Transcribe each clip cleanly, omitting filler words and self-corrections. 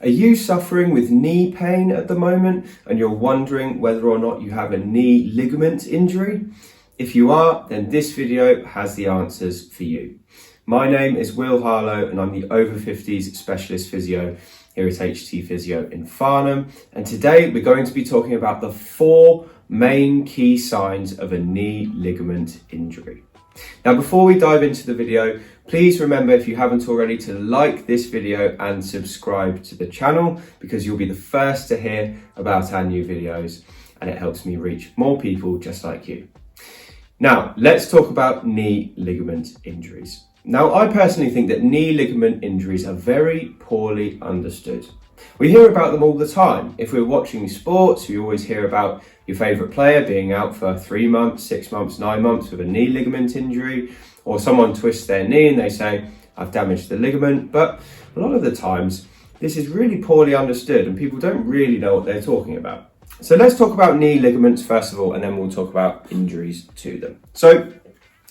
Are you suffering with knee pain at the moment and you're wondering whether or not you have a knee ligament injury? If you are, then this video has the answers for you. My name is Harlow and I'm the Over-Fifties specialist physio here at HT Physio in Farnham. And today we're going to be talking about the 4 main key signs of a knee ligament injury. Now, before we dive into the video, please remember, if you haven't already, to like this video and subscribe to the channel, because you'll be the first to hear about our new videos and it helps me reach more people just like you. Now, let's talk about knee ligament injuries. Now, I personally think that knee ligament injuries are very poorly understood. We hear about them all the time. If we're watching sports, we always hear about your favourite player being out for 3 months, 6 months, 9 months with a knee ligament injury, or someone twists their knee and they say, I've damaged the ligament. But a lot of the times, this is really poorly understood and people don't really know what they're talking about. So let's talk about knee ligaments first of all, and then we'll talk about injuries to them. So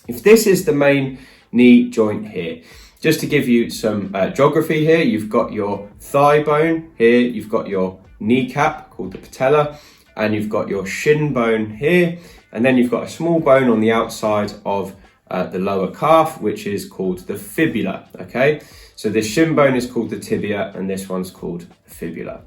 if this is the main knee joint here, just to give you some geography here, you've got your thigh bone here, you've got your kneecap called the patella, and you've got your shin bone here, and then you've got a small bone on the outside of the lower calf, which is called the fibula, okay? So this shin bone is called the tibia, and this one's called the fibula.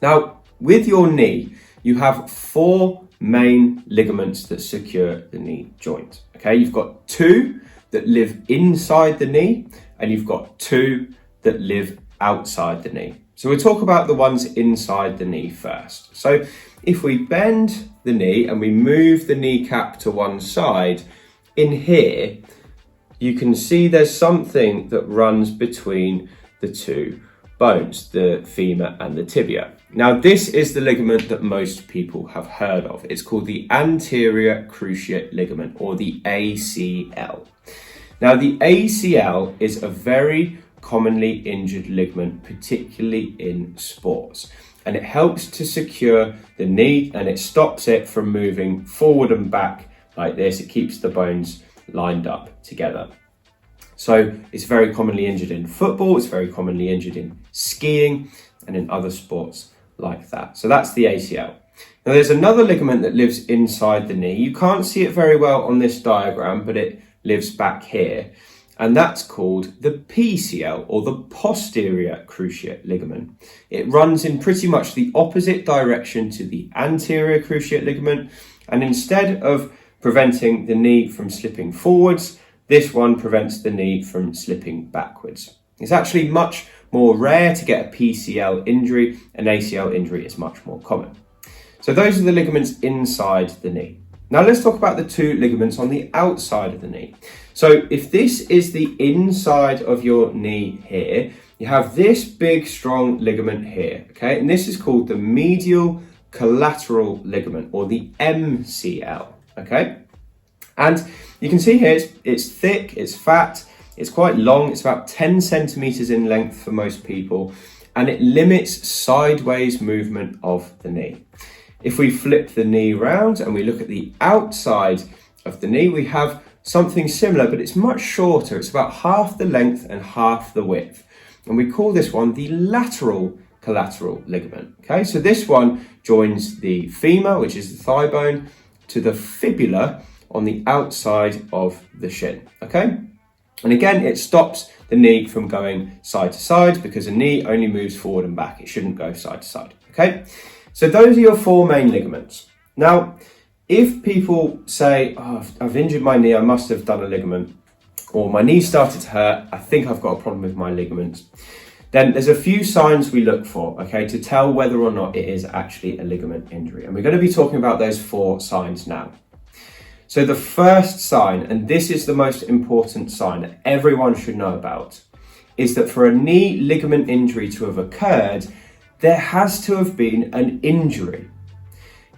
Now, with your knee, you have 4 main ligaments that secure the knee joint, okay? You've got 2 that live inside the knee, and you've got 2 that live outside the knee. So we'll talk about the ones inside the knee first. So if we bend the knee and we move the kneecap to one side, in here, you can see there's something that runs between the 2 bones, the femur and the tibia. Now, this is the ligament that most people have heard of. It's called the anterior cruciate ligament, or the ACL. Now, the ACL is a very commonly injured ligament, particularly in sports, and it helps to secure the knee and it stops it from moving forward and back like this. It keeps the bones lined up together. So it's very commonly injured in football, it's very commonly injured in skiing and in other sports like that. So that's the ACL. Now, there's another ligament that lives inside the knee. You can't see it very well on this diagram, but it lives back here, and that's called the PCL, or the posterior cruciate ligament. It runs in pretty much the opposite direction to the anterior cruciate ligament, and instead of preventing the knee from slipping forwards, this one prevents the knee from slipping backwards. It's actually much more rare to get a PCL injury. An ACL injury is much more common. So those are the ligaments inside the knee. Now let's talk about the 2 ligaments on the outside of the knee. So if this is the inside of your knee here, you have this big strong ligament here, okay? And this is called the medial collateral ligament, or the MCL, okay? And you can see here it's thick, it's fat, it's quite long, it's about 10 centimeters in length for most people, and it limits sideways movement of the knee. If we flip the knee round and we look at the outside of the knee, we have something similar, but it's much shorter. It's about half the length and half the width. And we call this one the lateral collateral ligament. Okay, so this one joins the femur, which is the thigh bone, to the fibula on the outside of the shin. Okay, and again, it stops the knee from going side to side, because a knee only moves forward and back. It shouldn't go side to side. Okay. So those are your 4 main ligaments. Now, if people say, oh, I've injured my knee, I must have done a ligament, or my knee started to hurt, I think I've got a problem with my ligaments, then there's a few signs we look for, okay, to tell whether or not it is actually a ligament injury. And we're going to be talking about those 4 signs now. So the first sign, and this is the most important sign that everyone should know about, is that for a knee ligament injury to have occurred, there has to have been an injury.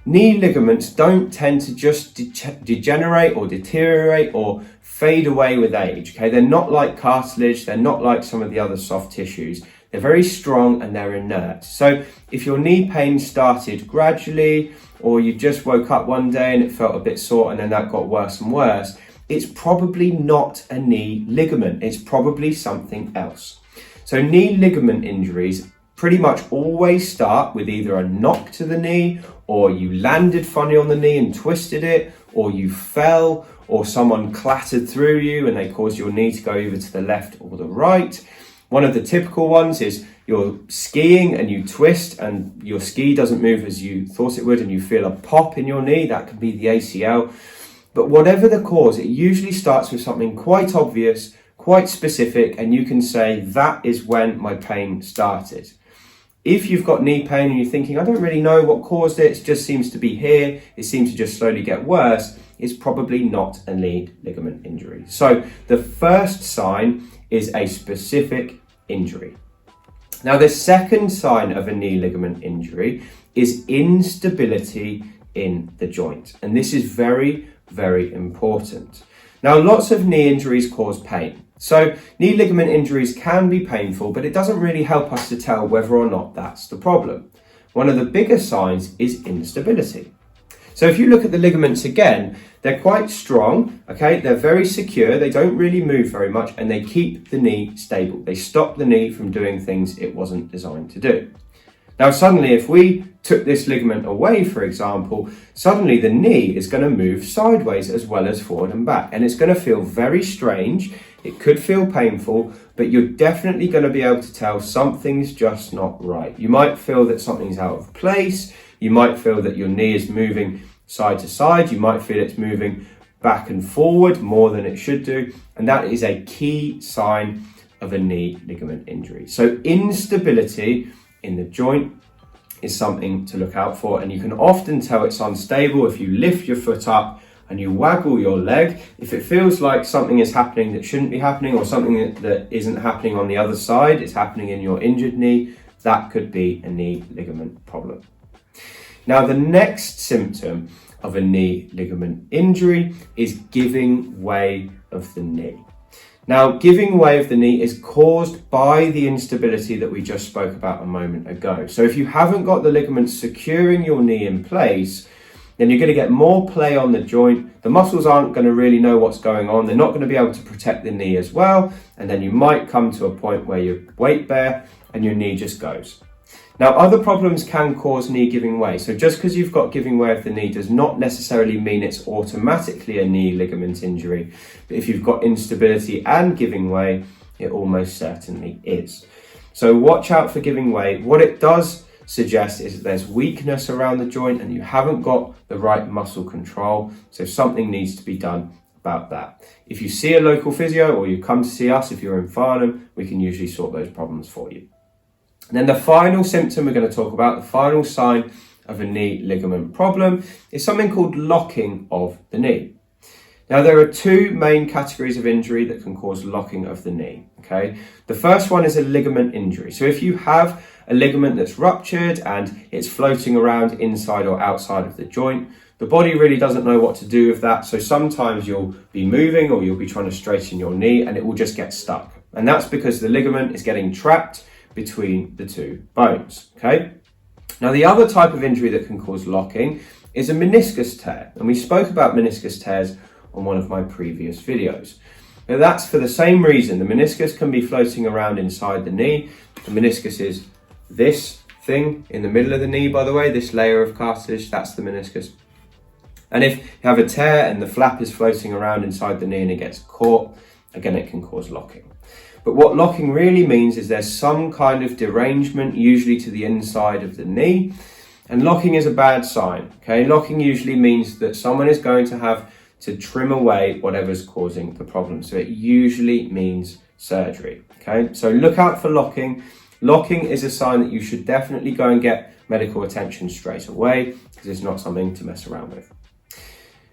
Knee ligaments don't tend to just degenerate or deteriorate or fade away with age, okay? They're not like cartilage, they're not like some of the other soft tissues. They're very strong and they're inert. So if your knee pain started gradually, or you just woke up one day and it felt a bit sore and then that got worse and worse, it's probably not a knee ligament. It's probably something else. So knee ligament injuries pretty much always start with either a knock to the knee, or you landed funny on the knee and twisted it, or you fell, or someone clattered through you and they caused your knee to go either to the left or the right. One of the typical ones is you're skiing and you twist and your ski doesn't move as you thought it would and you feel a pop in your knee. That could be the ACL. But whatever the cause, it usually starts with something quite obvious, quite specific, and you can say, that is when my pain started. If you've got knee pain and you're thinking, I don't really know what caused it, it just seems to be here, it seems to just slowly get worse, it's probably not a knee ligament injury. So the first sign is a specific injury. Now the second sign of a knee ligament injury is instability in the joint. And this is very, very important. Now lots of knee injuries cause pain. So knee ligament injuries can be painful, but it doesn't really help us to tell whether or not that's the problem. One of the biggest signs is instability. So if you look at the ligaments again, they're quite strong, okay? They're very secure, they don't really move very much, and they keep the knee stable. They stop the knee from doing things it wasn't designed to do. Now suddenly, if we took this ligament away, for example, suddenly the knee is going to move sideways as well as forward and back, and it's going to feel very strange. It could feel painful, but you're definitely going to be able to tell something's just not right. You might feel that something's out of place. You might feel that your knee is moving side to side. You might feel it's moving back and forward more than it should do. And that is a key sign of a knee ligament injury. So instability in the joint is something to look out for. And you can often tell it's unstable if you lift your foot up and you waggle your leg. If it feels like something is happening that shouldn't be happening, or something that isn't happening on the other side, it's happening in your injured knee, that could be a knee ligament problem. Now, the next symptom of a knee ligament injury is giving way of the knee. Now, giving way of the knee is caused by the instability that we just spoke about a moment ago. So if you haven't got the ligaments securing your knee in place, then you're going to get more play on the joint. The muscles aren't going to really know what's going on. They're not going to be able to protect the knee as well. And then you might come to a point where your weight bear and your knee just goes. Now, other problems can cause knee giving way. So just because you've got giving way of the knee does not necessarily mean it's automatically a knee ligament injury. But if you've got instability and giving way, it almost certainly is. So watch out for giving way. What it does suggest is that there's weakness around the joint and you haven't got the right muscle control. So something needs to be done about that. If you see a local physio or you come to see us, if you're in Farnham, we can usually sort those problems for you. And then the final symptom we're going to talk about, the final sign of a knee ligament problem, is something called locking of the knee. Now, there are two main categories of injury that can cause locking of the knee, okay? The first one is a ligament injury. So if you have a ligament that's ruptured and it's floating around inside or outside of the joint, the body really doesn't know what to do with that. So sometimes you'll be moving or you'll be trying to straighten your knee and it will just get stuck. And that's because the ligament is getting trapped between the two bones, okay? Now, the other type of injury that can cause locking is a meniscus tear. And we spoke about meniscus tears on one of my previous videos. Now, that's for the same reason. The meniscus can be floating around inside the knee. The meniscus is this thing in the middle of the knee, by the way, this layer of cartilage, that's the meniscus. And if you have a tear and the flap is floating around inside the knee and it gets caught, again, it can cause locking. But what locking really means is there's some kind of derangement, usually to the inside of the knee. And locking is a bad sign, okay? Locking usually means that someone is going to have to trim away whatever's causing the problem. So it usually means surgery, okay? So look out for locking. Locking is a sign that you should definitely go and get medical attention straight away, because it's not something to mess around with.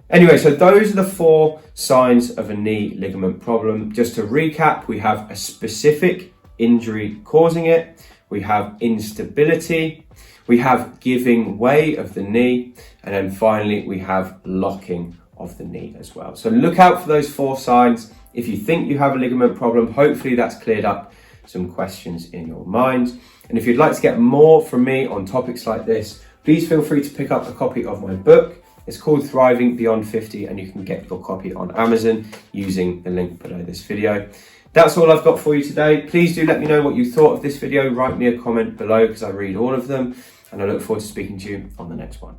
Anyway, so those are the 4 signs of a knee ligament problem. Just to recap, we have a specific injury causing it, we have instability, we have giving way of the knee, and then finally we have locking of the knee as well. So look out for those 4 signs. If you think you have a ligament problem, hopefully that's cleared up some questions in your mind. And if you'd like to get more from me on topics like this, please feel free to pick up a copy of my book. It's called Thriving Beyond 50, and you can get your copy on Amazon using the link below this video. That's all I've got for you today. Please do let me know what you thought of this video. Write me a comment below because I read all of them, and I look forward to speaking to you on the next one.